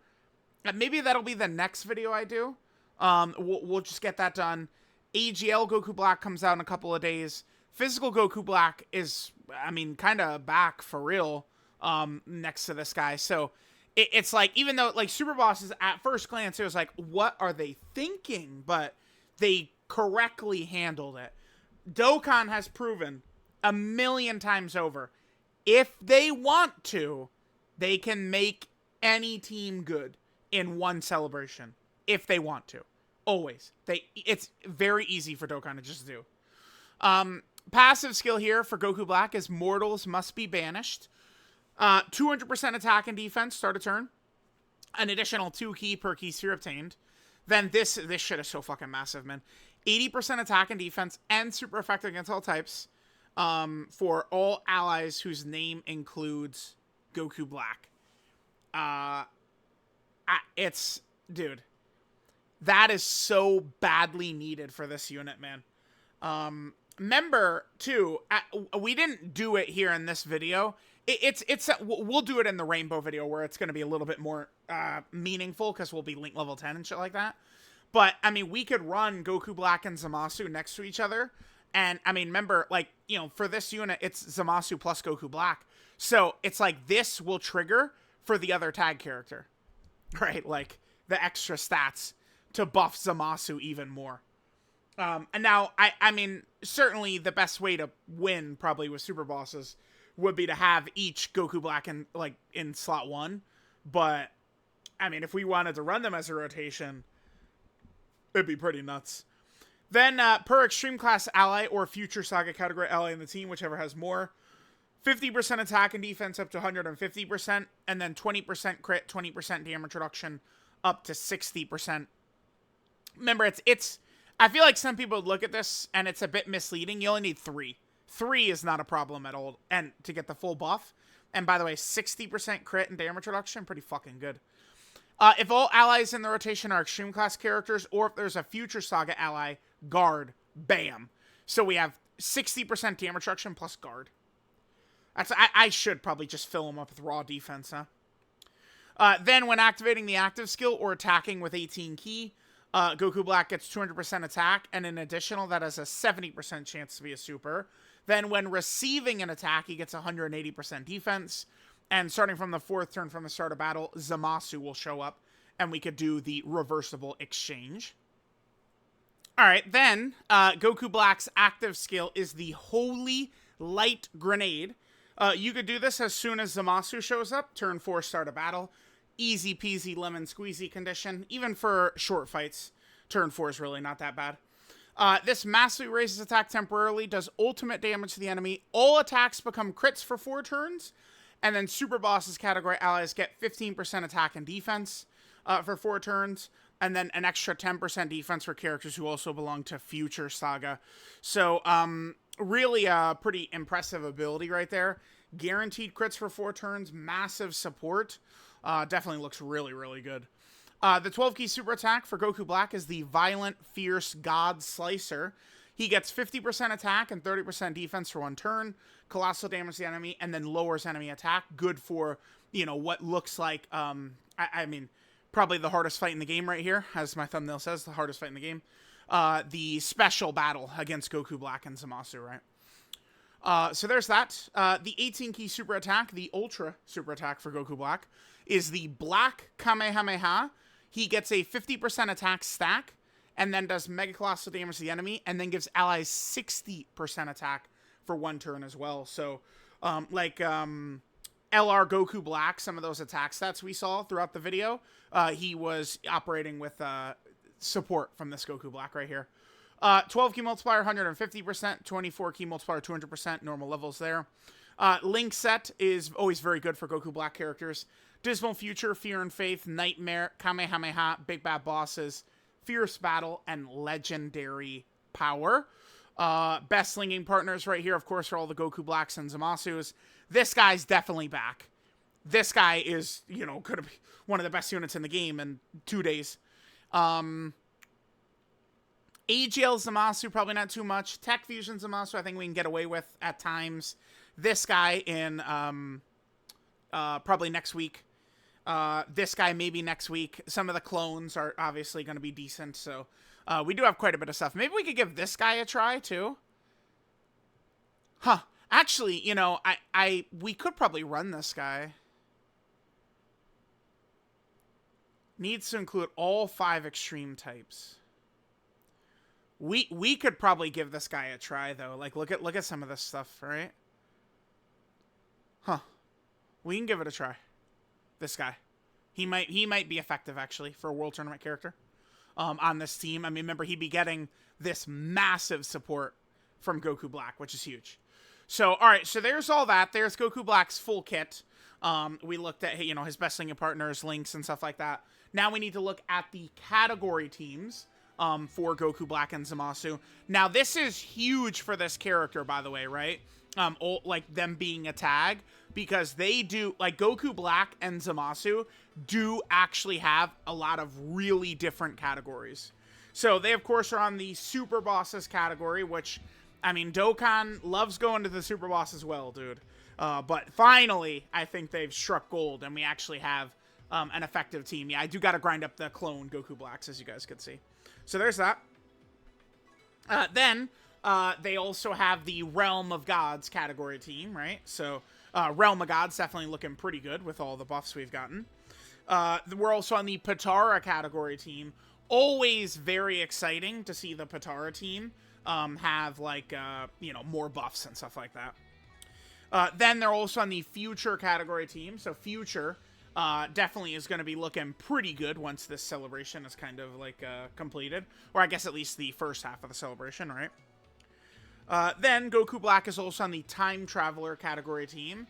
Maybe that'll be the next video I do. We'll just get that done. AGL Goku Black comes out in a couple of days. Physical Goku Black is, I mean, kind of back for real next to this guy. So it's like, even though like Super Bosses at first glance, it was like, what are they thinking? But they correctly handled it. Dokkan has proven 1,000,000 times over, if they want to, they can make any team good in one celebration. If they want to. Always. It's very easy for Dokkan to just do. Passive skill here for Goku Black is Mortals Must Be Banished. 200% attack and defense, start a turn. An additional 2 key per key sphere obtained. Then this shit is so fucking massive, man. 80% attack and defense and super effective against all types. For all allies whose name includes Goku Black. Dude, that is so badly needed for this unit, man. Remember, too, we didn't do it here in this video. We'll do it in the Rainbow video where it's going to be a little bit more meaningful because we'll be link level 10 and shit like that. But, I mean, we could run Goku Black and Zamasu next to each other. And, I mean, remember, like, you know, for this unit, it's Zamasu plus Goku Black. So, it's like this will trigger for the other tag character. Right? Like, the extra stats to buff Zamasu even more. And now, I mean, certainly the best way to win, probably with Super Bosses, would be to have each Goku Black in slot 1. But, I mean, if we wanted to run them as a rotation, it'd be pretty nuts. Then, per Extreme Class Ally or Future Saga category ally in the team, whichever has more, 50% attack and defense up to 150%, and then 20% crit, 20% damage reduction up to 60%. Remember, it's I feel like some people would look at this and it's a bit misleading. You only need 3. 3 is not a problem at all, and to get the full buff. And by the way, 60% crit and damage reduction, pretty fucking good. If all allies in the rotation are Extreme Class characters, or if there's a Future Saga ally, guard, bam. So we have 60% damage reduction plus guard. I should probably just fill them up with raw defense, huh? Then when activating the active skill or attacking with 18 key, Goku Black gets 200% attack, and an additional that has a 70% chance to be a super. Then when receiving an attack, he gets 180% defense. And starting from the 4th turn from the start of battle, Zamasu will show up, and we could do the reversible exchange. Alright, then, Goku Black's active skill is the Holy Light Grenade. You could do this as soon as Zamasu shows up, turn 4, start a battle. Easy peasy lemon squeezy condition. Even for short fights, turn 4 is really not that bad. This massively raises attack temporarily, does ultimate damage to the enemy. All attacks become crits for 4 turns. And then Super Boss's category allies get 15% attack and defense for 4 turns. and then an extra 10% defense for characters who also belong to Future Saga. So, really a pretty impressive ability right there. Guaranteed crits for 4 turns, massive support. Definitely looks really, really good. The 12 key super attack for Goku Black is the Violent Fierce God Slicer. He gets 50% attack and 30% defense for 1 turn, colossal damage to the enemy, and then lowers enemy attack. Good for, you know, what looks like, I mean, probably the hardest fight in the game right here, as my thumbnail says, the hardest fight in the game. The special battle against Goku Black and Zamasu, right? So there's that. The 18 key super attack, the Ultra super attack for Goku Black, is the Black Kamehameha. He gets a 50% attack stack, and then does mega colossal damage to the enemy, and then gives allies 60% attack for 1 turn as well. So, LR Goku Black, some of those attack stats we saw throughout the video, he was operating with support from this Goku Black right here. 12 key multiplier, 150%, 24 key multiplier, 200%, normal levels there. Link set is always very good for Goku Black characters. Dismal Future, Fear and Faith, Nightmare, Kamehameha, Big Bad Bosses, Fierce Battle, and Legendary Power. Best linking partners right here, of course, are all the Goku Blacks and Zamasus. This guy's definitely back. This guy is, you know, could be one of the best units in the game in 2 days. AGL Zamasu, probably not too much. Tech Fusion Zamasu, I think we can get away with at times. This guy in probably next week. This guy maybe next week. Some of the clones are obviously going to be decent, so we do have quite a bit of stuff. Maybe we could give this guy a try too. Huh. Actually, you know, we could probably run this guy. Needs to include all 5 extreme types. We could probably give this guy a try though. Like look at some of this stuff, right? Huh. We can give it a try. This guy. He might be effective actually for a World Tournament character. On this team. I mean, remember he'd be getting this massive support from Goku Black, which is huge. So, all right, so there's all that. There's Goku Black's full kit. We looked at, you know, his best linking partners, links, and stuff like that. Now we need to look at the category teams for Goku Black and Zamasu. Now, this is huge for this character, by the way, right? Like them being a tag, because they do, like Goku Black and Zamasu do actually have a lot of really different categories. So they, of course, are on the Super Bosses category, which, I mean, Dokkan loves going to the Super Boss as well, dude. But finally, I think they've struck gold, and we actually have an effective team. Yeah, I do got to grind up the clone Goku Blacks, as you guys could see. So there's that. Then they also have the Realm of Gods category team, right? So Realm of Gods definitely looking pretty good with all the buffs we've gotten. We're also on the Patara category team. Always very exciting to see the Patara team have, like, you know, more buffs and stuff like that. Then they're also on the Future category team. So Future definitely is going to be looking pretty good once this celebration is kind of, like, completed. Or I guess at least the first half of the celebration, right? Then Goku Black is also on the Time Traveler category team.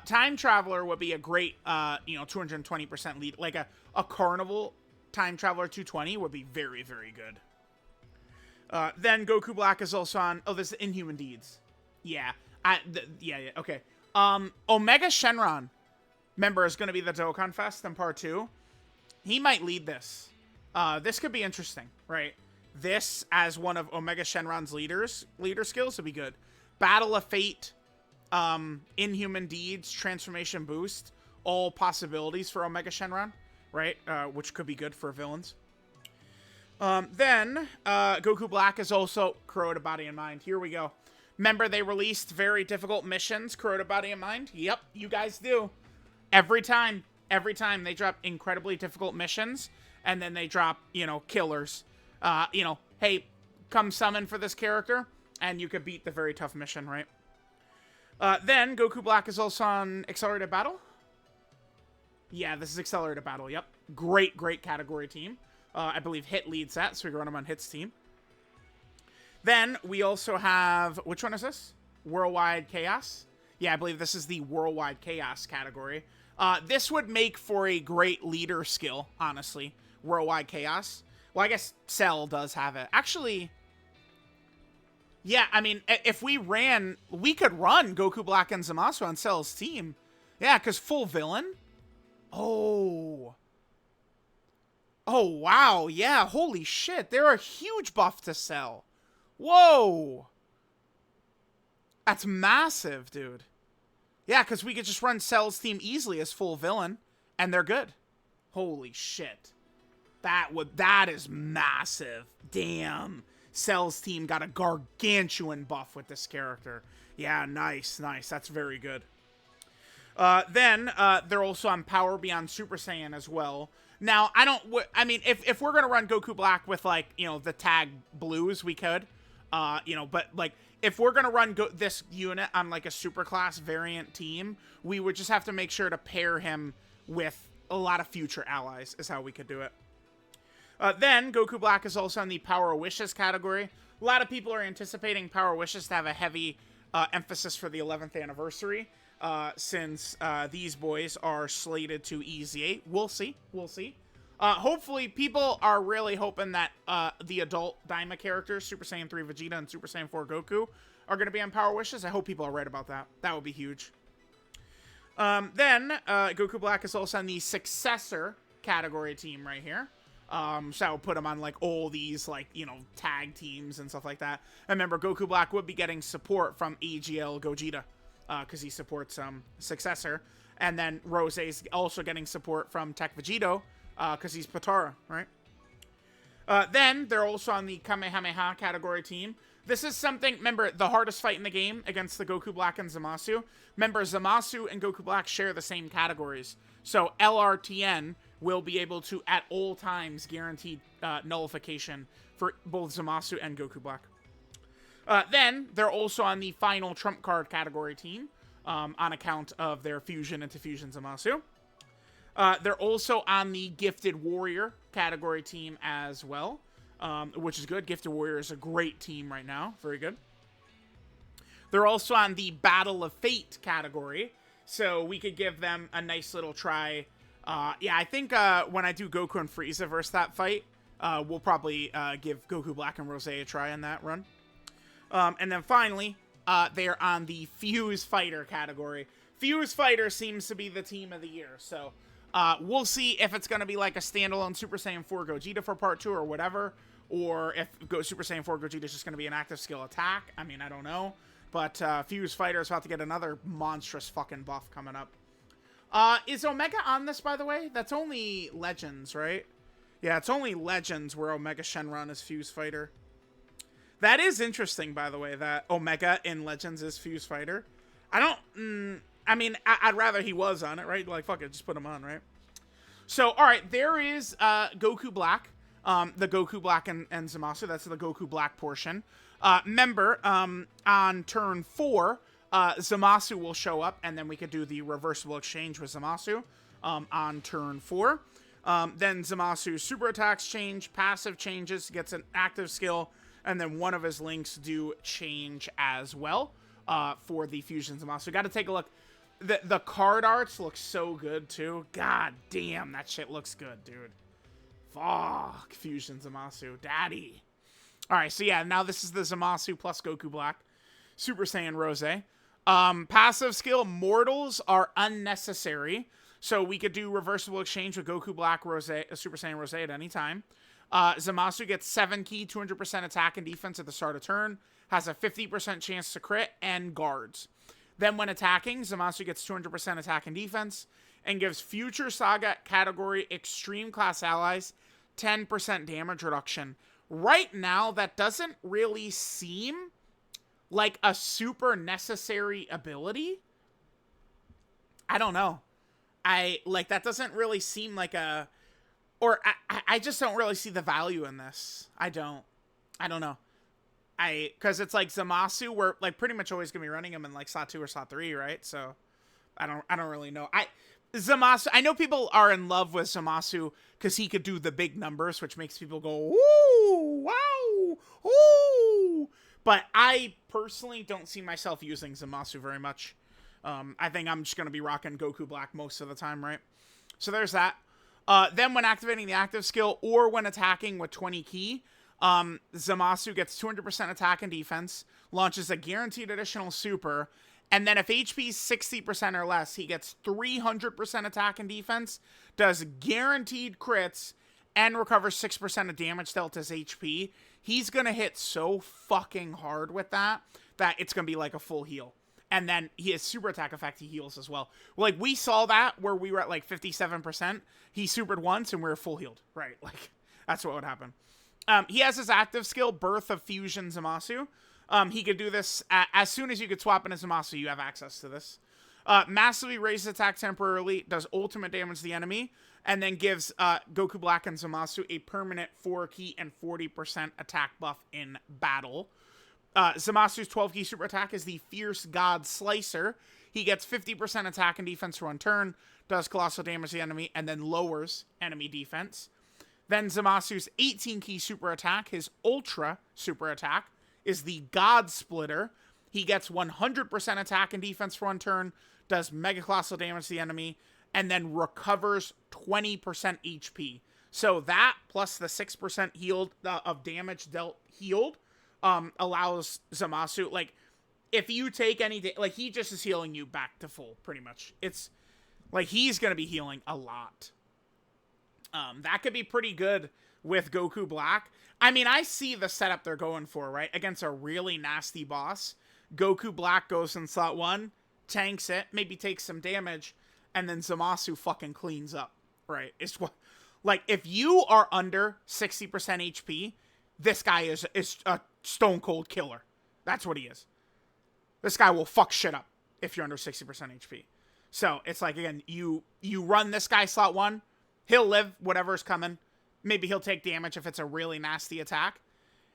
Time Traveler would be a great, you know, 220% lead. Like a Carnival Time Traveler 220 would be very, very good. Then Goku Black is also on... Oh, this is Inhuman Deeds. Yeah. Yeah, okay. Omega Shenron, member, is going to be the Dokkan Fest in part 2. He might lead this. This could be interesting, right? This, as one of Omega Shenron's leader skills, would be good. Battle of Fate, Inhuman Deeds, Transformation Boost, all possibilities for Omega Shenron, right? Which could be good for villains. Then, Goku Black is also Kuroda Body and Mind. Here we go. Remember, they released very difficult missions, Kuroda Body and Mind? Yep, you guys do. Every time they drop incredibly difficult missions, and then they drop, you know, killers. You know, hey, come summon for this character, and you could beat the very tough mission, right? Then, Goku Black is also on Accelerated Battle. Yeah, this is Accelerated Battle, yep. Great category team. I believe Hit leads that, so we can run him on Hit's team. Then, we also have... Which one is this? Worldwide Chaos? Yeah, I believe this is the Worldwide Chaos category. This would make for a great leader skill, honestly, Worldwide Chaos. Well, I guess Cell does have it. Actually, yeah, I mean, if we could run Goku Black and Zamasu on Cell's team. Yeah, because full villain. Oh. Oh, wow. Yeah, holy shit. They're a huge buff to Cell. Whoa. That's massive, dude. Yeah, because we could just run Cell's team easily as full villain, and they're good. Holy shit. That is massive. Damn. Cell's team got a gargantuan buff with this character. Yeah, nice, nice. That's very good. Then they're also on Power Beyond Super Saiyan as well. Now, I mean, if we're going to run Goku Black with, like, you know, the tag blues, we could. You know, but, like, if we're going to run this unit on, like, a superclass variant team, we would just have to make sure to pair him with a lot of future allies is how we could do it. Then, Goku Black is also in the Power Wishes category. A lot of people are anticipating Power Wishes to have a heavy emphasis for the 11th anniversary, since these boys are slated to EZ8. We'll see. We'll see. Hopefully, people are really hoping that the adult Daima characters, Super Saiyan 3 Vegeta and Super Saiyan 4 Goku, are going to be on Power Wishes. I hope people are right about that. That would be huge. Then, Goku Black is also on the Successor category team right here. So I will put him on, like, all these, like, you know, tag teams and stuff like that. And remember, Goku Black would be getting support from AGL Gogeta, because he supports Successor. And then Rose is also getting support from Tech Vegito, because he's Potara, right? Then they're also on the Kamehameha category team. This is something, remember, the hardest fight in the game against the Goku Black and Zamasu. Remember, Zamasu and Goku Black share the same categories. So LRTN will be able to, at all times, guarantee nullification for both Zamasu and Goku Black. Then, they're also on the final trump card category team, on account of their fusion into Fusion Zamasu. They're also on the Gifted Warrior category team as well, which is good. Gifted Warrior is a great team right now. Very good. They're also on the Battle of Fate category, so we could give them a nice little try. Yeah, I think when I do Goku and Frieza versus that fight, we'll probably give Goku Black and Rose a try in that run. And then finally, they're on the Fuse Fighter category. Fuse Fighter seems to be the team of the year, so we'll see if it's going to be like a standalone Super Saiyan 4 Gogeta for Part 2 or whatever, or if Super Saiyan 4 Gogeta is just going to be an active skill attack. I mean, I don't know. But Fuse Fighter is about to get another monstrous fucking buff coming up. Is Omega on this, by the way? That's only Legends, right? Yeah, it's only Legends where Omega Shenron is Fuse Fighter. That is interesting, by the way, that Omega in Legends is Fuse Fighter. I mean, I'd rather he was on it, right? Like, fuck it, just put him on, right? So, alright, there is Goku Black. The Goku Black and Zamasu. That's the Goku Black portion. Remember, on turn 4, Zamasu will show up, and then we could do the reversible exchange with Zamasu on turn 4. Then Zamasu's super attacks change, passive changes, gets an active skill, and then one of his links do change as well for the Fusion Zamasu. Got to take a look. The card arts look so good, too. God damn, that shit looks good, dude. Fuck, Fusion Zamasu. Daddy. Alright, so yeah, now this is the Zamasu plus Goku Black. Super Saiyan Rose. Passive skill, Mortals are unnecessary. So we could do reversible exchange with Goku Black, Super Saiyan Rose at any time. Zamasu gets 7 key, 200% attack and defense at the start of turn. Has a 50% chance to crit and guards. Then when attacking, Zamasu gets 200% attack and defense. And gives Future Saga category extreme class allies 10% damage reduction. Right now, that doesn't really seem like a super necessary ability. I don't know. That doesn't really seem like a... Or, I just don't really see the value in this. I don't know. Because it's like Zamasu, we're, like, pretty much always going to be running him in, like, slot 2 or slot 3, right? So, I don't really know. Zamasu, I know people are in love with Zamasu because he could do the big numbers, which makes people go, ooh, wow, ooh. But I personally don't see myself using Zamasu very much. I think I'm just going to be rocking Goku Black most of the time, right? So there's that. Then when activating the active skill or when attacking with 20 ki, Zamasu gets 200% attack and defense, launches a guaranteed additional super, and then if HP is 60% or less, he gets 300% attack and defense, does guaranteed crits, and recovers 6% of damage dealt as HP. He's going to hit so fucking hard with that it's going to be like a full heal. And then his super attack effect, he heals as well. Like, we saw that where we were at like 57%. He supered once and we were full healed, right? Like, that's what would happen. He has his active skill, Birth of Fusion Zamasu. He could do this as soon as you could swap in a Zamasu, you have access to this. Massively raises attack temporarily, does ultimate damage to the enemy, and then gives Goku Black and Zamasu a permanent 4 ki and 40% attack buff in battle. Zamasu's 12 ki super attack is the Fierce God Slicer. He gets 50% attack and defense for 1 turn, does colossal damage to the enemy, and then lowers enemy defense. Then Zamasu's 18 ki super attack, his Ultra super attack, is the God Splitter. He gets 100% attack and defense for 1 turn, does mega colossal damage to the enemy, and then recovers 20% HP. So that plus the 6% healed of damage dealt healed allows Zamasu, like, if you take any like, he just is healing you back to full, pretty much. It's like he's gonna be healing a lot. That could be pretty good with Goku Black. I mean, I see the setup they're going for, right? Against a really nasty boss. Goku Black goes in slot 1, tanks it, maybe takes some damage, and then Zamasu fucking cleans up, right? It's what, like, if you are under 60% HP, this guy is a stone cold killer. That's what he is. This guy will fuck shit up if you're under 60% HP. So it's like, again, you run this guy slot 1, he'll live whatever's coming. Maybe he'll take damage if it's a really nasty attack.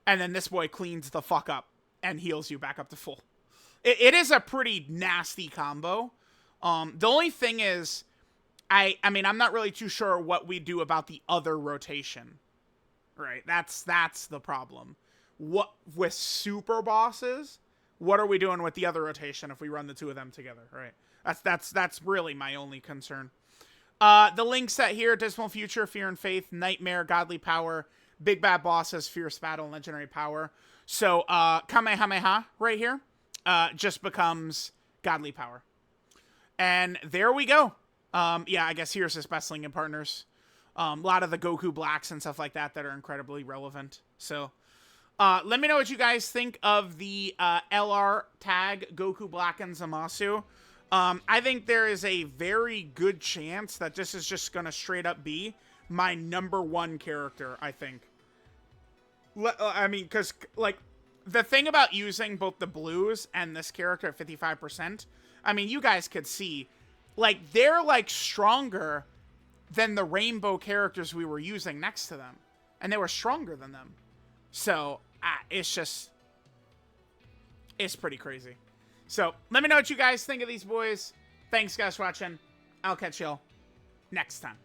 And then this boy cleans the fuck up and heals you back up to full. It is a pretty nasty combo. The only thing is, I mean, I'm not really too sure what we do about the other rotation. Right? That's the problem. What with super bosses, what are we doing with the other rotation if we run the two of them together, right? That's really my only concern. The link set here: Dismal Future, Fear and Faith, Nightmare, Godly Power, Big Bad Bosses, Fierce Battle, Legendary Power. So Kamehameha right here just becomes Godly Power. And there we go. Yeah, I guess here's his best link and partners. A lot of the Goku Blacks and stuff like that are incredibly relevant. So let me know what you guys think of the LR tag Goku Black and Zamasu. I think there is a very good chance that this is just going to straight up be my #1 character, I think. I mean, because, like, the thing about using both the blues and this character at 55%, I mean, you guys could see, like, they're, like, stronger than the rainbow characters we were using next to them. And they were stronger than them. So, it's just, it's pretty crazy. So, let me know what you guys think of these boys. Thanks, guys, for watching. I'll catch y'all next time.